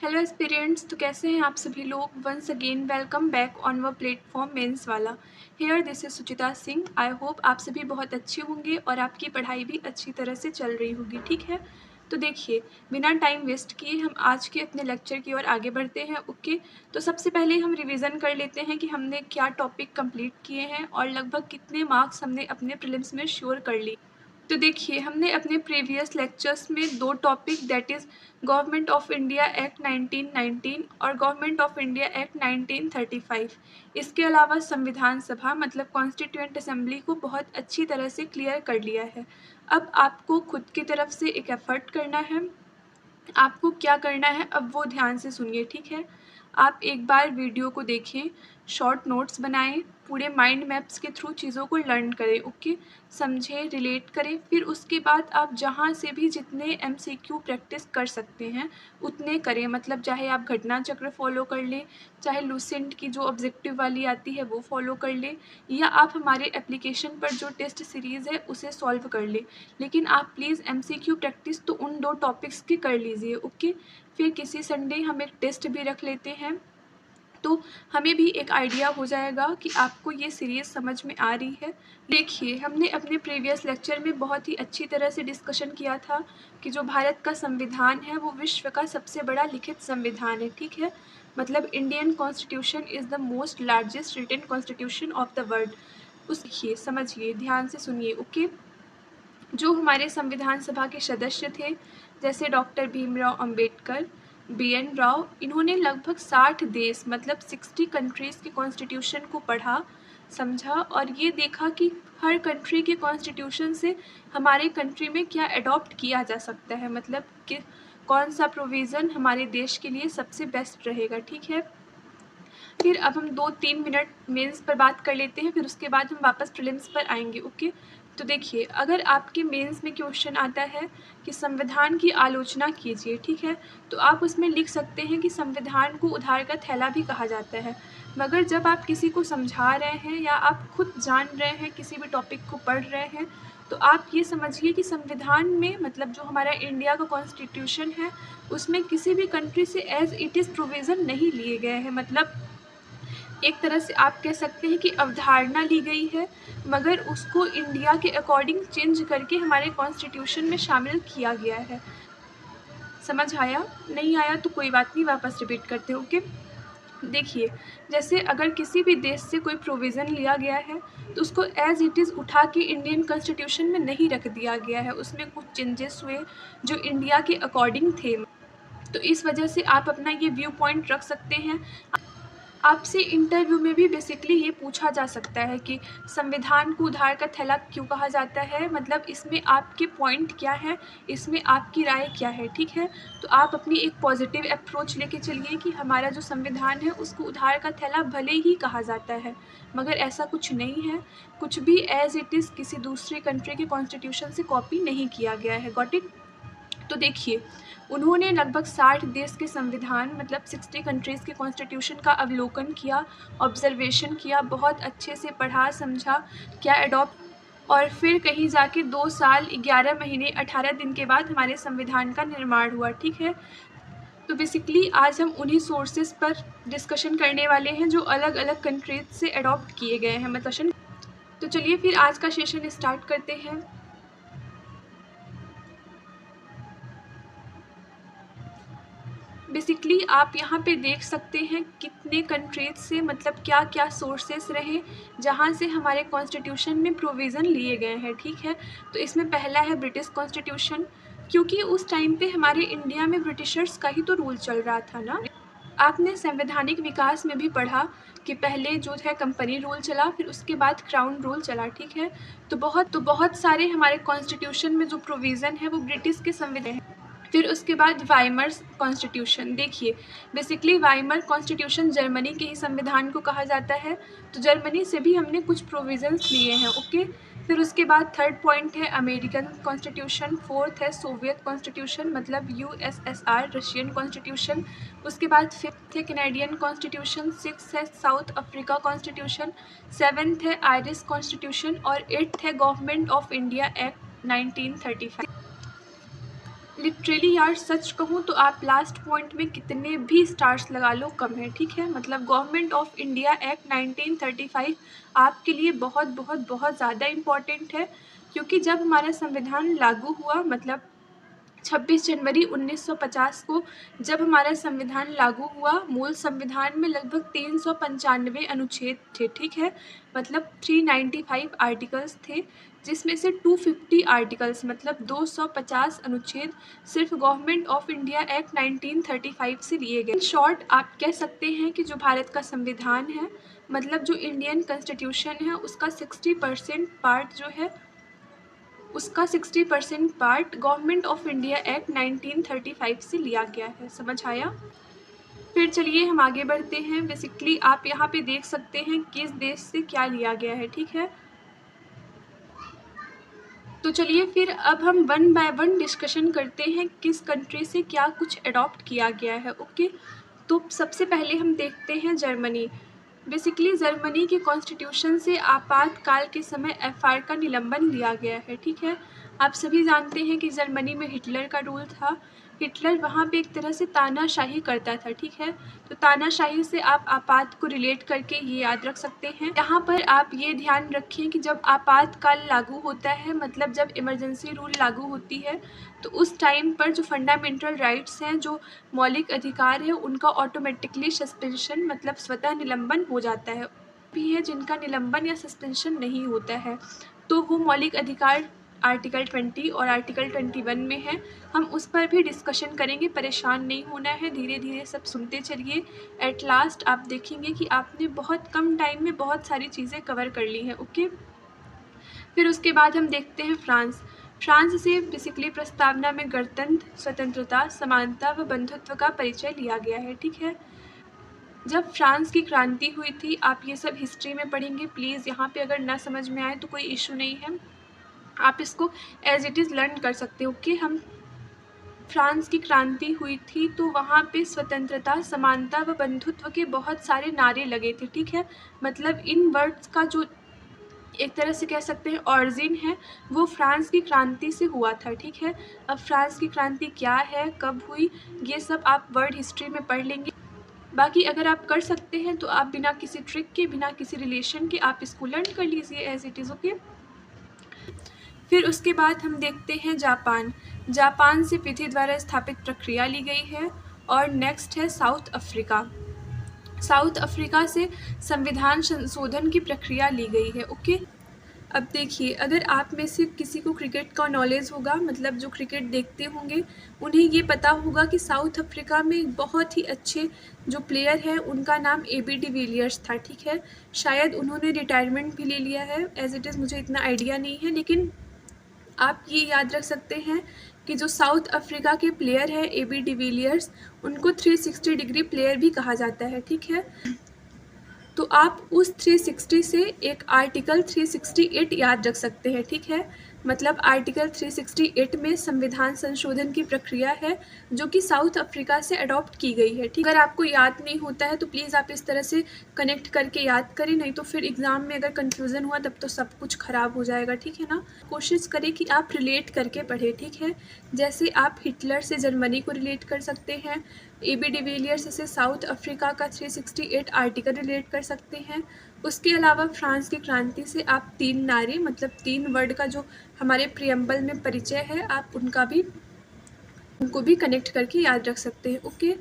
Hello aspirants, तो कैसे हैं आप सभी लोग। Once again welcome back on our platform mains वाला। Here this is Suchita Singh. I hope आप सभी बहुत अच्छे होंगे और आपकी पढ़ाई भी अच्छी तरह से चल रही होगी। ठीक है, तो देखिए बिना टाइम वेस्ट किए हम आज के अपने लेक्चर की ओर आगे बढ़ते हैं। ओके, तो सबसे पहले हम रिवीजन कर लेते हैं कि हमने क्या टॉपिक कंप्लीट किए हैं और लगभग कितने मार्क्स हमने अपने प्रीलिम्स में श्योर कर लिए। तो देखिए हमने अपने प्रीवियस लेक्चर्स में दो topic that is government of India act 1919 और गवर्नमेंट ऑफ इंडिया एक्ट 1935, इसके अलावा संविधान सभा मतलब कॉन्स्टिट्यूएंट असेंबली को बहुत अच्छी तरह से क्लियर कर लिया है। अब आपको खुद की तरफ से एक एफर्ट करना है। आपको क्या करना है अब वो ध्यान से सुनिए, ठीक है। आप एक बार वीडियो को देखें, शॉर्ट नोट्स बनाएं, पूरे माइंड मैप्स के थ्रू चीज़ों को लर्न करें। ओके, समझें, रिलेट करें। फिर उसके बाद आप जहाँ से भी जितने एमसीक्यू प्रैक्टिस कर सकते हैं उतने करें। मतलब चाहे आप घटना चक्र फॉलो कर लें, चाहे लूसेंट की जो ऑब्जेक्टिव वाली आती है वो फॉलो कर लें, या आप हमारे एप्लीकेशन पर जो टेस्ट सीरीज़ है उसे सॉल्व कर लें। लेकिन आप प्लीज़ एमसीक्यू प्रैक्टिस तो उन दो टॉपिक्स की कर लीजिए। ओके, फिर किसी संडे हम एक टेस्ट भी रख लेते हैं, तो हमें भी एक आइडिया हो जाएगा कि आपको ये सीरीज़ समझ में आ रही है। देखिए हमने अपने प्रीवियस लेक्चर में बहुत ही अच्छी तरह से डिस्कशन किया था कि जो भारत का संविधान है वो विश्व का सबसे बड़ा लिखित संविधान है। ठीक है, मतलब Indian constitution is the most largest written constitution of the world. उस देखिए समझिए, ध्यान से सुनिए। ओके, जो हमारे संविधान सभा के सदस्य थे जैसे डॉक्टर भीमराव अंबेडकर, BN राव, इन्होंने लगभग 60 देश मतलब 60 कंट्रीज़ के कॉन्स्टिट्यूशन को पढ़ा, समझा और ये देखा कि हर कंट्री के कॉन्स्टिट्यूशन से हमारे कंट्री में क्या अडॉप्ट किया जा सकता है, मतलब कि कौन सा प्रोविज़न हमारे देश के लिए सबसे बेस्ट रहेगा। ठीक है, फिर अब हम 2-3 मिनट मेंस पर बात कर लेते हैं, फिर उसके बाद हम वापस प्रीलिम्स पर आएंगे। ओके, तो देखिए अगर आपके मेंस में क्वेश्चन आता है कि संविधान की आलोचना कीजिए, ठीक है, तो आप उसमें लिख सकते हैं कि संविधान को उधार का थैला भी कहा जाता है। मगर जब आप किसी को समझा रहे हैं या आप खुद जान रहे हैं, किसी भी टॉपिक को पढ़ रहे हैं, तो आप ये समझिए कि संविधान में मतलब जो हमारा इंडिया का कॉन्स्टिट्यूशन है उसमें किसी भी कंट्री से एज इट इज़ प्रोविज़न नहीं लिए गए हैं। मतलब एक तरह से आप कह सकते हैं कि अवधारणा ली गई है, मगर उसको इंडिया के अकॉर्डिंग चेंज करके हमारे कॉन्स्टिट्यूशन में शामिल किया गया है। समझ आया? नहीं आया तो कोई बात नहीं, वापस रिपीट करते हैं। ओके, देखिए जैसे अगर किसी भी देश से कोई प्रोविज़न लिया गया है तो उसको एज इट इज़ उठा के इंडियन कॉन्स्टिट्यूशन में नहीं रख दिया गया है, उसमें कुछ चेंजेस हुए जो इंडिया के अकॉर्डिंग थे। तो इस वजह से आप अपना ये व्यू पॉइंट रख सकते हैं। आपसे इंटरव्यू में भी बेसिकली ये पूछा जा सकता है कि संविधान को उधार का थैला क्यों कहा जाता है, मतलब इसमें आपके पॉइंट क्या है, इसमें आपकी राय क्या है। ठीक है, तो आप अपनी एक पॉजिटिव अप्रोच लेके चलिए कि हमारा जो संविधान है उसको उधार का थैला भले ही कहा जाता है, मगर ऐसा कुछ नहीं है। कुछ भी एज इट इज़ किसी दूसरी कंट्री के कॉन्स्टिट्यूशन से कॉपी नहीं किया गया है। Got it? तो देखिए उन्होंने लगभग 60 देश के संविधान मतलब 60 कंट्रीज़ के कॉन्स्टिट्यूशन का अवलोकन किया, ऑब्जर्वेशन किया, बहुत अच्छे से पढ़ा समझा, क्या अडॉप्ट, और फिर कहीं जाके 2 साल 11 महीने 18 दिन के बाद हमारे संविधान का निर्माण हुआ। ठीक है, तो बेसिकली आज हम उन्हीं सोर्सेज पर डिस्कशन करने वाले हैं जो अलग अलग कंट्रीज से अडॉप्ट किए गए हैं मतलब। तो चलिए फिर आज का सेशन स्टार्ट करते हैं। बेसिकली आप यहाँ पे देख सकते हैं कितने कंट्रीज से मतलब क्या क्या सोर्सेस रहे जहाँ से हमारे कॉन्स्टिट्यूशन में प्रोविज़न लिए गए हैं। ठीक है, तो इसमें पहला है ब्रिटिश कॉन्स्टिट्यूशन, क्योंकि उस टाइम पे हमारे इंडिया में ब्रिटिशर्स का ही तो रूल चल रहा था ना। आपने संवैधानिक विकास में भी पढ़ा कि पहले जो है कंपनी रूल चला, फिर उसके बाद क्राउन रूल चला। ठीक है, तो बहुत सारे हमारे कॉन्स्टिट्यूशन में जो प्रोविज़न है वो ब्रिटिश के संविधान। फिर उसके बाद वाइमर कॉन्स्टिट्यूशन। देखिए बेसिकली वाइमर कॉन्स्टिट्यूशन जर्मनी के ही संविधान को कहा जाता है, तो जर्मनी से भी हमने कुछ प्रोविज़न्स लिए हैं। ओके, फिर उसके बाद थर्ड पॉइंट है अमेरिकन कॉन्स्टिट्यूशन, फोर्थ है सोवियत कॉन्स्टिट्यूशन मतलब USSR रशियन कॉन्स्टिट्यूशन, उसके बाद फिफ्थ है कैनेडियन कॉन्स्टिट्यूशन, सिक्स है साउथ अफ्रीका कॉन्स्टिट्यूशन, सेवन्थ है आयरिश कॉन्स्टिट्यूशन और एट्थ है government of India act 1935। Literally यार सच कहूँ तो आप लास्ट पॉइंट में कितने भी स्टार्स लगा लो कम है, ठीक है। मतलब गवर्नमेंट ऑफ इंडिया एक्ट 1935 आपके लिए बहुत बहुत बहुत ज़्यादा इम्पॉर्टेंट है, क्योंकि जब हमारा संविधान लागू हुआ, मतलब 26 जनवरी 1950 को जब हमारा संविधान लागू हुआ, मूल संविधान में लगभग 395 अनुच्छेद थे, ठीक है। मतलब 395 आर्टिकल्स थे, जिसमें से 250 आर्टिकल्स मतलब 250 अनुच्छेद सिर्फ गवर्नमेंट ऑफ इंडिया एक्ट 1935 से लिए गए। इन शॉर्ट आप कह सकते हैं कि जो भारत का संविधान है, मतलब जो इंडियन कॉन्स्टिट्यूशन है, उसका 60% पार्ट जो है, उसका 60% part government of India act 1935 से लिया गया है। समझ आया? फिर चलिए हम आगे बढ़ते हैं। बेसिकली आप यहाँ पे देख सकते हैं किस देश से क्या लिया गया है, ठीक है। तो चलिए फिर अब हम वन बाय वन डिस्कशन करते हैं किस कंट्री से क्या कुछ अडॉप्ट किया गया है। ओके, तो सबसे पहले हम देखते हैं जर्मनी। बेसिकली जर्मनी के कॉन्स्टिट्यूशन से आपातकाल के समय एफआर का निलंबन लिया गया है, ठीक है। आप सभी जानते हैं कि जर्मनी में हिटलर का रूल था। हिटलर वहाँ पे एक तरह से तानाशाही करता था, ठीक है। तो तानाशाही से आप आपात को रिलेट करके ये याद रख सकते हैं। यहाँ पर आप ये ध्यान रखें कि जब आपातकाल लागू होता है, मतलब जब इमरजेंसी रूल लागू होती है, तो उस टाइम पर जो फंडामेंटल राइट्स हैं, जो मौलिक अधिकार है, उनका ऑटोमेटिकली सस्पेंशन मतलब स्वतः निलंबन हो जाता है। भी है जिनका निलंबन या सस्पेंशन नहीं होता है, तो वो मौलिक अधिकार आर्टिकल 20 और आर्टिकल 21 में है। हम उस पर भी डिस्कशन करेंगे, परेशान नहीं होना है, धीरे धीरे सब सुनते चलिए। एट लास्ट आप देखेंगे कि आपने बहुत कम टाइम में बहुत सारी चीज़ें कवर कर ली हैं। ओके, फिर उसके बाद हम देखते हैं फ्रांस। फ्रांस से बेसिकली प्रस्तावना में गणतंत्र, स्वतंत्रता, समानता व बंधुत्व का परिचय लिया गया है, ठीक है। जब फ्रांस की क्रांति हुई थी, आप ये सब हिस्ट्री में पढ़ेंगे। प्लीज़ यहाँ पे अगर ना समझ में आए तो कोई इशू नहीं है, आप इसको एज इट इज़ लर्न कर सकते हो कि हम फ्रांस की क्रांति हुई थी तो वहाँ पे स्वतंत्रता, समानता व बंधुत्व के बहुत सारे नारे लगे थे, ठीक है। मतलब इन वर्ड्स का जो एक तरह से कह सकते हैं ऑरिजिन है, वो फ्रांस की क्रांति से हुआ था, ठीक है। अब फ्रांस की क्रांति क्या है, कब हुई, ये सब आप वर्ड हिस्ट्री में पढ़ लेंगे। बाकी अगर आप कर सकते हैं तो आप बिना किसी ट्रिक के, बिना किसी रिलेशन के आप इसको लर्न कर लीजिए एज इट इज़। ओके, फिर उसके बाद हम देखते हैं जापान। जापान से विधि द्वारा स्थापित प्रक्रिया ली गई है। और नेक्स्ट है साउथ अफ्रीका। साउथ अफ्रीका से संविधान संशोधन की प्रक्रिया ली गई है। ओके, अब देखिए, अगर आप में से किसी को क्रिकेट का नॉलेज होगा, मतलब जो क्रिकेट देखते होंगे, उन्हें ये पता होगा कि साउथ अफ्रीका में एक बहुत ही अच्छे जो प्लेयर हैं उनका नाम AB डिविलियर्स था, ठीक है। शायद उन्होंने रिटायरमेंट भी ले लिया है, एज इट इज़ मुझे इतना आइडिया नहीं है, लेकिन आप ये याद रख सकते हैं कि जो साउथ अफ्रीका के प्लेयर हैं AB डिविलियर्स, उनको 360 डिग्री प्लेयर भी कहा जाता है, ठीक है। तो आप उस 360 से एक आर्टिकल 368 याद रख सकते हैं, ठीक है। मतलब आर्टिकल 368 में संविधान संशोधन की प्रक्रिया है जो कि साउथ अफ्रीका से अडॉप्ट की गई है, ठीक। अगर आपको याद नहीं होता है तो प्लीज़ आप इस तरह से कनेक्ट करके याद करें, नहीं तो फिर एग्ज़ाम में अगर कन्फ्यूज़न हुआ तब तो सब कुछ ख़राब हो जाएगा, ठीक है ना। कोशिश करें कि आप रिलेट करके पढ़ें, ठीक है। जैसे आप हिटलर से जर्मनी को रिलेट कर सकते हैं, AB डिविलियर्स से साउथ अफ्रीका का 368 आर्टिकल रिलेट कर सकते हैं। उसके अलावा फ्रांस की क्रांति से आप 3 नारे मतलब 3 वर्ड का जो हमारे प्रियम्बल में परिचय है, आप उनको भी कनेक्ट करके याद रख सकते हैं। ओके,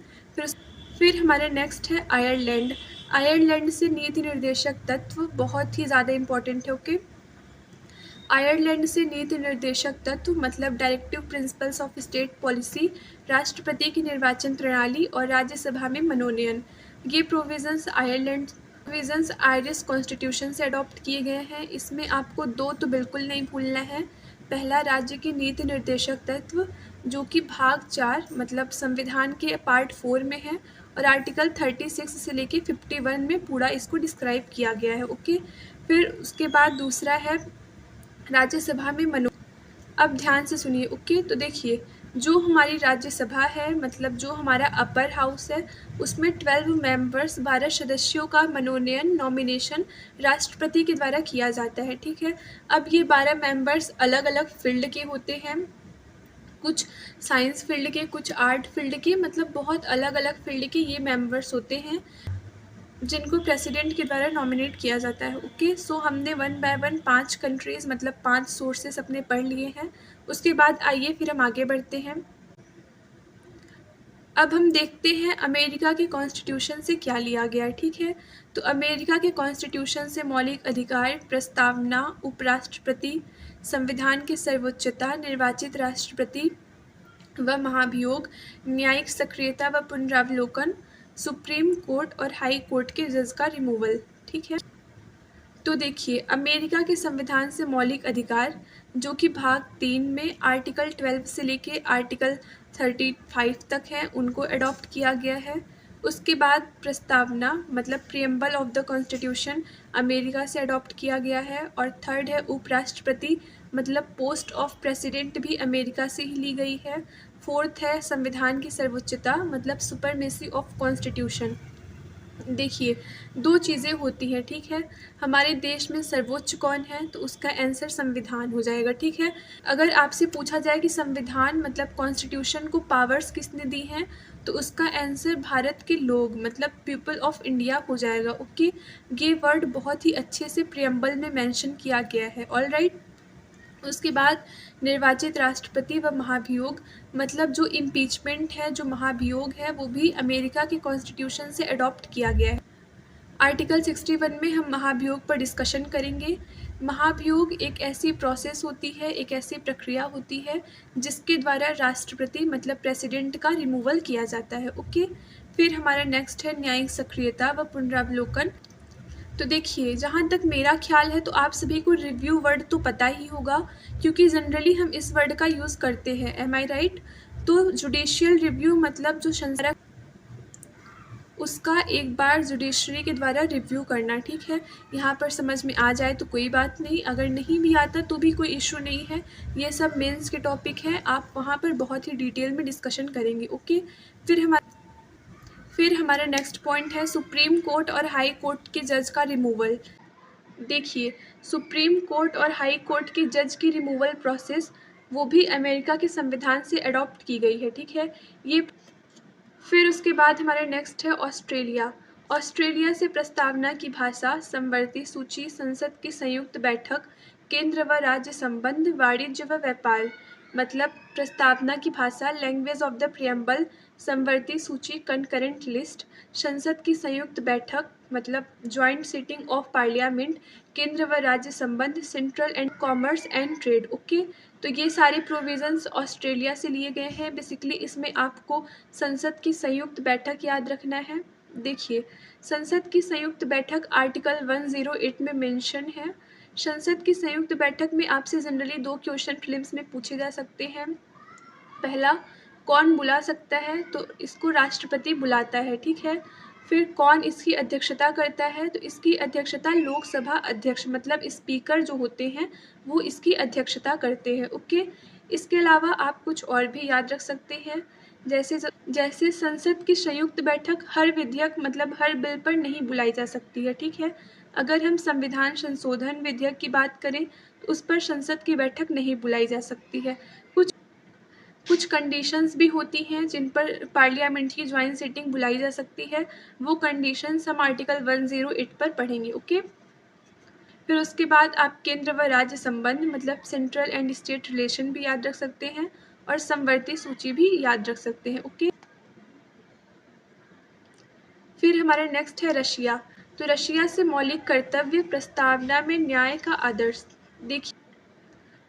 फिर हमारा नेक्स्ट है आयरलैंड। आयरलैंड से नीति निर्देशक तत्व बहुत ही ज़्यादा इम्पोर्टेंट है। ओके, आयरलैंड से नीति निर्देशक तत्व मतलब directive principles of state policy, राष्ट्रपति की निर्वाचन प्रणाली और राज्यसभा में मनोनयन। ये प्रोविजंस आयरिश कॉन्स्टिट्यूशन से अडॉप्ट किए गए हैं। इसमें आपको 2 तो बिल्कुल नहीं भूलना है। पहला, राज्य के नीति निर्देशक तत्व जो कि भाग 4 मतलब संविधान के पार्ट 4 में है और आर्टिकल 36 से लेके 51 में पूरा इसको डिस्क्राइब किया गया है। ओके, फिर उसके बाद दूसरा है राज्यसभा में अब ध्यान से सुनिए। ओके, तो देखिए, जो हमारी राज्यसभा है मतलब जो हमारा अपर हाउस है, उसमें 12 मेंबर्स 12 सदस्यों का मनोनयन नॉमिनेशन राष्ट्रपति के द्वारा किया जाता है, ठीक है। अब ये 12 मेंबर्स अलग अलग फील्ड के होते हैं। कुछ साइंस फील्ड के, कुछ आर्ट फील्ड के, मतलब बहुत अलग अलग फील्ड के ये मेंबर्स होते हैं जिनको प्रेसिडेंट के द्वारा नॉमिनेट किया जाता है। ओके, सो हमने वन बाय वन 5 कंट्रीज़ मतलब 5 सोर्सेस अपने पढ़ लिए हैं। उसके बाद आइए फिर हम आगे बढ़ते हैं। अब हम देखते हैं अमेरिका के कॉन्स्टिट्यूशन से क्या लिया गया है। ठीक है, तो अमेरिका के कॉन्स्टिट्यूशन से मौलिक अधिकार, प्रस्तावना, उपराष्ट्रपति, संविधान की सर्वोच्चता, निर्वाचित राष्ट्रपति व महाभियोग, न्यायिक सक्रियता व पुनरावलोकन, सुप्रीम कोर्ट और हाई कोर्ट के जज का रिमूवल। ठीक है, तो देखिए अमेरिका के संविधान से मौलिक अधिकार जो कि भाग 3 में आर्टिकल 12 से लेके आर्टिकल 35 तक है उनको अडॉप्ट किया गया है। उसके बाद प्रस्तावना मतलब preamble of the constitution America से अडॉप्ट किया गया है। और थर्ड है उपराष्ट्रपति मतलब पोस्ट ऑफ प्रेसिडेंट भी अमेरिका से ही ली गई है। फोर्थ है संविधान की सर्वोच्चता मतलब सुपरमेसी ऑफ कॉन्स्टिट्यूशन। देखिए 2 चीज़ें होती हैं। ठीक है, हमारे देश में सर्वोच्च कौन है, तो उसका आंसर संविधान हो जाएगा। ठीक है, अगर आपसे पूछा जाए कि संविधान मतलब कॉन्स्टिट्यूशन को पावर्स किसने दी हैं, तो उसका आंसर भारत के लोग मतलब पीपल ऑफ इंडिया हो जाएगा। ओके, ये वर्ड बहुत ही अच्छे से प्रियम्बल में मेंशन किया गया है। ऑल राइट, उसके बाद निर्वाचित राष्ट्रपति व महाभियोग मतलब जो इम्पीचमेंट है, जो महाभियोग है, वो भी अमेरिका के कॉन्स्टिट्यूशन से अडॉप्ट किया गया है। आर्टिकल 61 में हम महाभियोग पर डिस्कशन करेंगे। महाभियोग एक ऐसी प्रोसेस होती है, एक ऐसी प्रक्रिया होती है जिसके द्वारा राष्ट्रपति मतलब प्रेसिडेंट का रिमूवल किया जाता है। ओके, फिर हमारा नेक्स्ट है न्यायिक सक्रियता व पुनरावलोकन। तो देखिए जहाँ तक मेरा ख्याल है तो आप सभी को रिव्यू वर्ड तो पता ही होगा क्योंकि जनरली हम इस वर्ड का यूज़ करते हैं। एम आई राइट? तो जुडिशियल रिव्यू मतलब जो संसद उसका एक बार जुडिशरी के द्वारा रिव्यू करना। ठीक है, यहाँ पर समझ में आ जाए तो कोई बात नहीं, अगर नहीं भी आता तो भी कोई इशू नहीं है। ये सब मेंस के टॉपिक हैं, आप वहाँ पर बहुत ही डिटेल में डिस्कशन करेंगे। ओके, फिर हमारा नेक्स्ट पॉइंट है सुप्रीम कोर्ट और हाई कोर्ट के जज का रिमूवल। देखिए सुप्रीम कोर्ट और हाई कोर्ट के जज की रिमूवल प्रोसेस वो भी अमेरिका के संविधान से अडॉप्ट की गई है। ठीक है, ये फिर उसके बाद हमारे नेक्स्ट है ऑस्ट्रेलिया। ऑस्ट्रेलिया से प्रस्तावना की भाषा, समवर्ती सूची, संसद की संयुक्त बैठक, केंद्र व राज्य संबंध, वाणिज्य व व्यापार मतलब प्रस्तावना की भाषा, लैंग्वेज ऑफ द प्रियम्बल, समवर्ती सूची, कंकरेंट लिस्ट, संसद की संयुक्त बैठक मतलब जॉइंट सिटिंग ऑफ पार्लियामेंट, केंद्र व राज्य संबंध, central and commerce and trade. Okay, तो ये सारे प्रोविजंस ऑस्ट्रेलिया से लिए गए हैं। बेसिकली इसमें आपको संसद की संयुक्त बैठक याद रखना है। देखिए संसद की संयुक्त बैठक आर्टिकल 108 में मेंशन है। संसद की संयुक्त बैठक में आपसे जनरली 2 क्वेश्चन फिल्म्स में पूछे जा सकते हैं। पहला, कौन बुला सकता है, तो इसको राष्ट्रपति बुलाता है। ठीक है, फिर कौन इसकी अध्यक्षता करता है, तो इसकी अध्यक्षता लोकसभा अध्यक्ष मतलब स्पीकर जो होते हैं वो इसकी अध्यक्षता करते हैं। ओके, इसके अलावा आप कुछ और भी याद रख सकते हैं, जैसे संसद की संयुक्त बैठक हर विधेयक मतलब हर बिल पर नहीं बुलाई जा सकती है। ठीक है, अगर हम संविधान संशोधन विधेयक की बात करें तो उस पर संसद की बैठक नहीं बुलाई जा सकती है। कुछ कंडीशंस भी होती हैं जिन पर पार्लियामेंट की ज्वाइंट सिटिंग बुलाई जा सकती है। वो कंडीशंस हम आर्टिकल 108 पर पढ़ेंगे। ओके, फिर उसके बाद आप केंद्र व राज्य संबंध मतलब सेंट्रल एंड स्टेट रिलेशन भी याद रख सकते हैं और समवर्ती सूची भी याद रख सकते हैं। ओके, फिर हमारा नेक्स्ट है रशिया। तो रशिया से मौलिक कर्तव्य, प्रस्तावना में न्याय का आदर्श। देखिए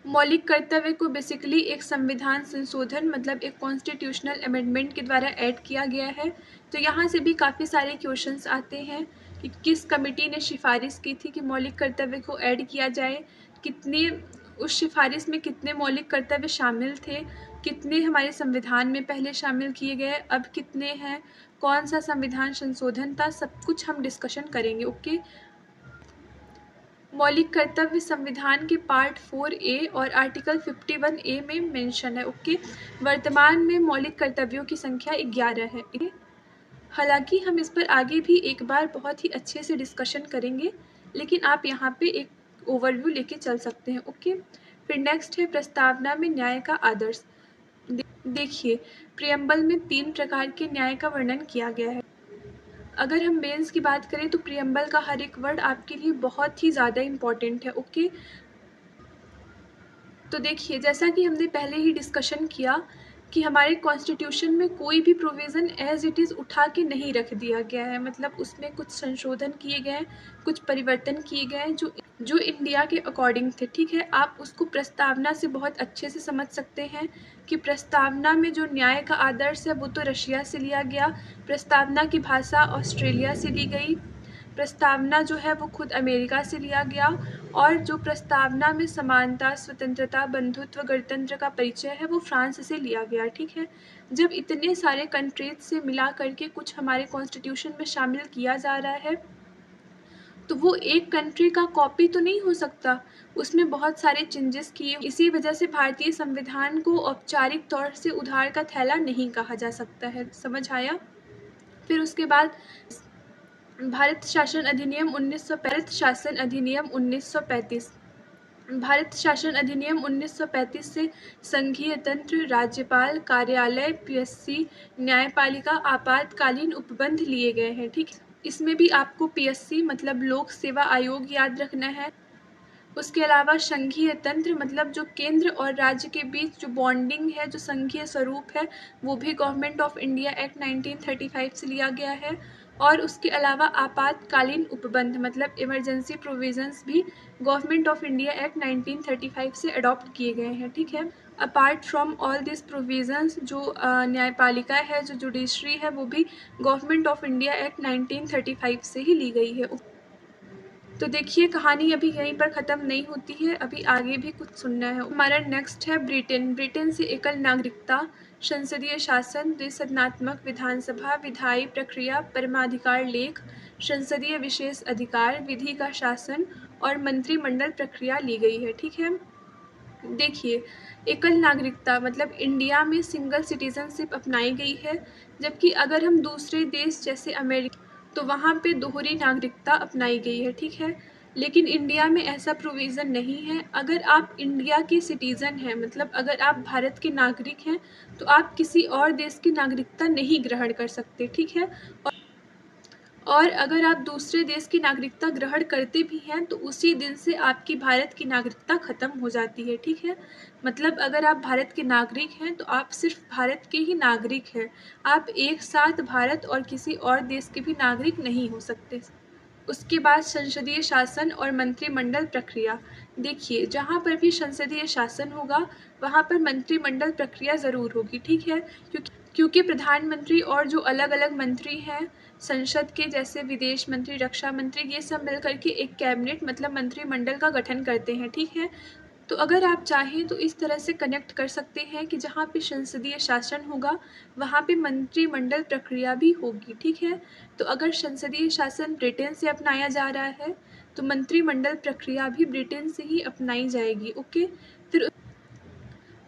मौलिक कर्तव्य को बेसिकली एक संविधान संशोधन मतलब एक कॉन्स्टिट्यूशनल अमेंडमेंट के द्वारा ऐड किया गया है। तो यहाँ से भी काफ़ी सारे क्वेश्चंस आते हैं कि किस कमेटी ने सिफारिश की थी कि मौलिक कर्तव्य को ऐड किया जाए, कितने उस सिफारिश में कितने मौलिक कर्तव्य शामिल थे, कितने हमारे संविधान में पहले शामिल किए गए, अब कितने हैं, कौन सा संविधान संशोधन था, सब कुछ हम डिस्कशन करेंगे। ओके, मौलिक कर्तव्य संविधान के पार्ट 4A और आर्टिकल 51A में मेंशन है। ओके, वर्तमान में मौलिक कर्तव्यों की संख्या 11 है। हालांकि हम इस पर आगे भी एक बार बहुत ही अच्छे से डिस्कशन करेंगे, लेकिन आप यहाँ पे एक ओवरव्यू लेके चल सकते हैं। ओके, फिर नेक्स्ट है प्रस्तावना में न्याय का आदर्श। देखिए, प्रियम्बल में 3 प्रकार के न्याय का वर्णन किया गया है। अगर हम मेंस की बात करें तो प्रियम्बल का हर एक वर्ड आपके लिए बहुत ही ज़्यादा इम्पोर्टेंट है, ओके? तो देखिए, जैसा कि हमने पहले ही डिस्कशन किया कि हमारे कॉन्स्टिट्यूशन में कोई भी प्रोविज़न एज़ इट इज़ उठा के नहीं रख दिया गया है, मतलब उसमें कुछ संशोधन किए गए हैं, कुछ परिवर्तन किए गए हैं जो इंडिया के अकॉर्डिंग थे, ठीक है? आप उसको प्रस्तावना से बहुत अच्छे से समझ सकते हैं कि प्रस्तावना में जो न्याय का आदर्श है वो तो रशिया से लिया गया, प्रस्तावना की भाषा ऑस्ट्रेलिया से ली गई, प्रस्तावना जो है वो खुद अमेरिका से लिया गया, और जो प्रस्तावना में समानता, स्वतंत्रता, बंधुत्व, गणतंत्र का परिचय है वो फ्रांस से लिया गया, ठीक है? जब इतने सारे कंट्रीज से मिला करके कुछ हमारे कॉन्स्टिट्यूशन में शामिल किया जा रहा है, तो वो एक कंट्री का कॉपी तो नहीं हो सकता, उसमें बहुत सारे चेंजेस किए। इसी वजह से भारतीय संविधान को औपचारिक तौर से उधार का थैला नहीं कहा जा सकता है, समझ आया? फिर उसके बाद भारत शासन अधिनियम 1935। भारत शासन अधिनियम 1935 से संघीय तंत्र, राज्यपाल, कार्यालय, पीएससी, न्यायपालिका, आपातकालीन उपबंध लिए गए हैं, ठीक? इसमें भी आपको पीएससी मतलब लोक सेवा आयोग याद रखना है। उसके अलावा संघीय तंत्र मतलब जो केंद्र और राज्य के बीच जो बॉन्डिंग है, जो संघीय स्वरूप है, वो भी गवर्नमेंट ऑफ इंडिया एक्ट 1935 से लिया गया है। और उसके अलावा आपातकालीन उपबंध मतलब इमरजेंसी प्रोविजंस भी गवर्नमेंट ऑफ इंडिया एक्ट 1935 से अडॉप्ट किए गए हैं, ठीक है? Apart from all this provisions जो न्यायपालिका है, जो जुडिशरी है, वो भी गवर्नमेंट ऑफ इंडिया एक्ट 1935 से ही ली गई है। तो देखिए, कहानी अभी यहीं पर ख़त्म नहीं होती है, अभी आगे भी कुछ सुनना है। हमारा नेक्स्ट है ब्रिटेन। ब्रिटेन से एकल नागरिकता, संसदीय शासन, द्विसदनात्मक विधानसभा, विधायी प्रक्रिया, परमाधिकार लेख, संसदीय विशेष अधिकार, विधि का शासन और मंत्रिमंडल प्रक्रिया ली गई है, ठीक है? देखिए, एकल नागरिकता मतलब इंडिया में सिंगल सिटीजनशिप अपनाई गई है, जबकि अगर हम दूसरे देश जैसे अमेरिका, तो वहाँ पे दोहरी नागरिकता अपनाई गई है, ठीक है? लेकिन इंडिया में ऐसा प्रोविज़न नहीं है। अगर आप इंडिया के सिटीज़न हैं, मतलब अगर आप भारत के नागरिक हैं, तो आप किसी और देश की नागरिकता नहीं ग्रहण कर सकते, ठीक है? और अगर आप दूसरे देश की नागरिकता ग्रहण करते भी हैं, तो उसी दिन से आपकी भारत की नागरिकता ख़त्म हो जाती है, ठीक है? मतलब अगर आप भारत के नागरिक हैं, तो आप सिर्फ भारत के ही नागरिक हैं। आप एक साथ भारत और किसी और देश के भी नागरिक नहीं हो सकते। उसके बाद संसदीय शासन और मंत्रिमंडल प्रक्रिया। देखिए, जहाँ पर भी संसदीय शासन होगा, वहाँ पर मंत्रिमंडल प्रक्रिया ज़रूर होगी, ठीक है? क्योंकि प्रधानमंत्री और जो अलग-अलग मंत्री हैं संसद के, जैसे विदेश मंत्री, रक्षा मंत्री, ये सब मिलकर के एक कैबिनेट मतलब मंत्रिमंडल का गठन करते हैं, ठीक है? तो अगर आप चाहें तो इस तरह से कनेक्ट कर सकते हैं कि जहाँ पे संसदीय शासन होगा, वहाँ पे मंत्रिमंडल प्रक्रिया भी होगी, ठीक है? तो अगर संसदीय शासन ब्रिटेन से अपनाया जा रहा है, तो मंत्रिमंडल प्रक्रिया भी ब्रिटेन से ही अपनाई जाएगी, ओके?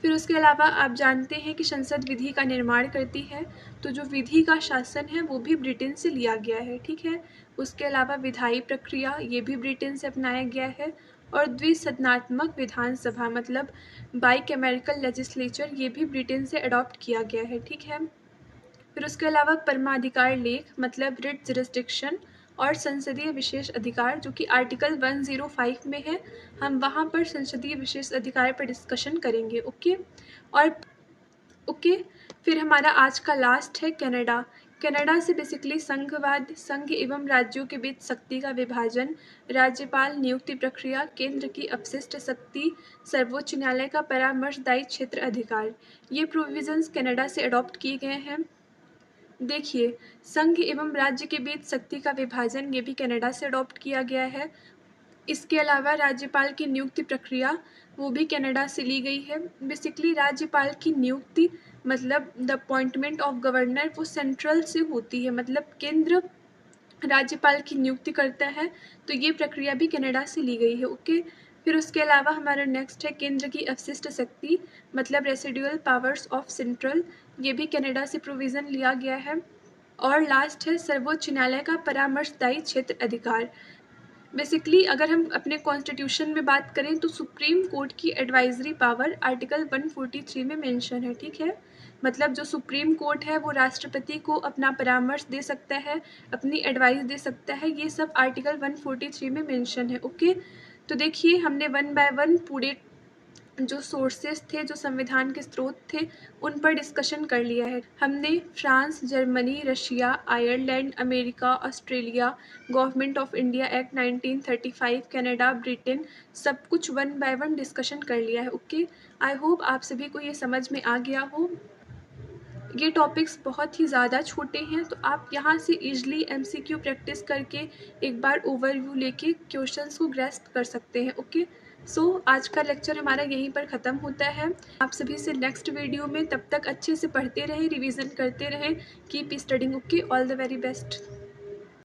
फिर उसके अलावा आप जानते हैं कि संसद विधि का निर्माण करती है, तो जो विधि का शासन है वो भी ब्रिटेन से लिया गया है, ठीक है? उसके अलावा विधायी प्रक्रिया ये भी ब्रिटेन से अपनाया गया है, और द्विसदनात्मक विधानसभा मतलब बाइकैमेरिकल लेजिस्लेचर ये भी ब्रिटेन से अडॉप्ट किया गया है, ठीक है? फिर उसके अलावा परमाधिकार लेख मतलब रिट जुरिस्डिक्शन और संसदीय विशेष अधिकार जो कि आर्टिकल 105 में है, हम वहाँ पर संसदीय विशेष अधिकार पर डिस्कशन करेंगे, ओके? और ओके, फिर हमारा आज का लास्ट है कनाडा। कनाडा से बेसिकली संघवाद, संघ एवं राज्यों के बीच शक्ति का विभाजन, राज्यपाल नियुक्ति प्रक्रिया, केंद्र की अपशिष्ट शक्ति, सर्वोच्च न्यायालय का परामर्शदायी क्षेत्र अधिकार, ये प्रोविजंस कनाडा से अडॉप्ट किए गए हैं। देखिए, संघ एवं राज्य के बीच शक्ति का विभाजन ये भी कनाडा से अडॉप्ट किया गया है। इसके अलावा राज्यपाल की नियुक्ति प्रक्रिया वो भी कनाडा से ली गई है। बेसिकली राज्यपाल की नियुक्ति मतलब द अपॉइंटमेंट ऑफ गवर्नर वो सेंट्रल से होती है, मतलब केंद्र राज्यपाल की नियुक्ति करता है, तो ये प्रक्रिया भी कनाडा से ली गई है, ओके? फिर उसके अलावा हमारा नेक्स्ट है केंद्र की अपशिष्ट शक्ति मतलब रेसिडुअल पावर्स ऑफ सेंट्रल, ये भी कनाडा से प्रोविज़न लिया गया है। और लास्ट है सर्वोच्च न्यायालय का परामर्शदायी क्षेत्र अधिकार। बेसिकली अगर हम अपने कॉन्स्टिट्यूशन में बात करें तो सुप्रीम कोर्ट की एडवाइजरी पावर आर्टिकल 143 में मेंशन है, ठीक है? मतलब जो सुप्रीम कोर्ट है वो राष्ट्रपति को अपना परामर्श दे सकता है, अपनी एडवाइस दे सकता है। ये सब आर्टिकल 143 में मेंशन है। ओके, तो देखिए हमने वन बाय वन पूरे जो सोर्सेस थे, जो संविधान के स्रोत थे, उन पर डिस्कशन कर लिया है। हमने France, Germany, Russia, Ireland, America, Australia, government of India act 1935, Canada, Britain, सब कुछ वन बाय वन डिस्कशन कर लिया है। ओके, आई होप आप सभी को ये समझ में आ गया हो। ये टॉपिक्स बहुत ही ज़्यादा छोटे हैं, तो आप यहाँ से ईजिली एमसीक्यू प्रैक्टिस करके एक बार ओवरव्यू लेके क्वेश्चंस को ग्रेस्प कर सकते हैं। ओके, सो आज का लेक्चर हमारा यहीं पर ख़त्म होता है। आप सभी से नेक्स्ट वीडियो में, तब तक अच्छे से पढ़ते रहें, रिवीजन करते रहें, keep studying. Okay, all the very best.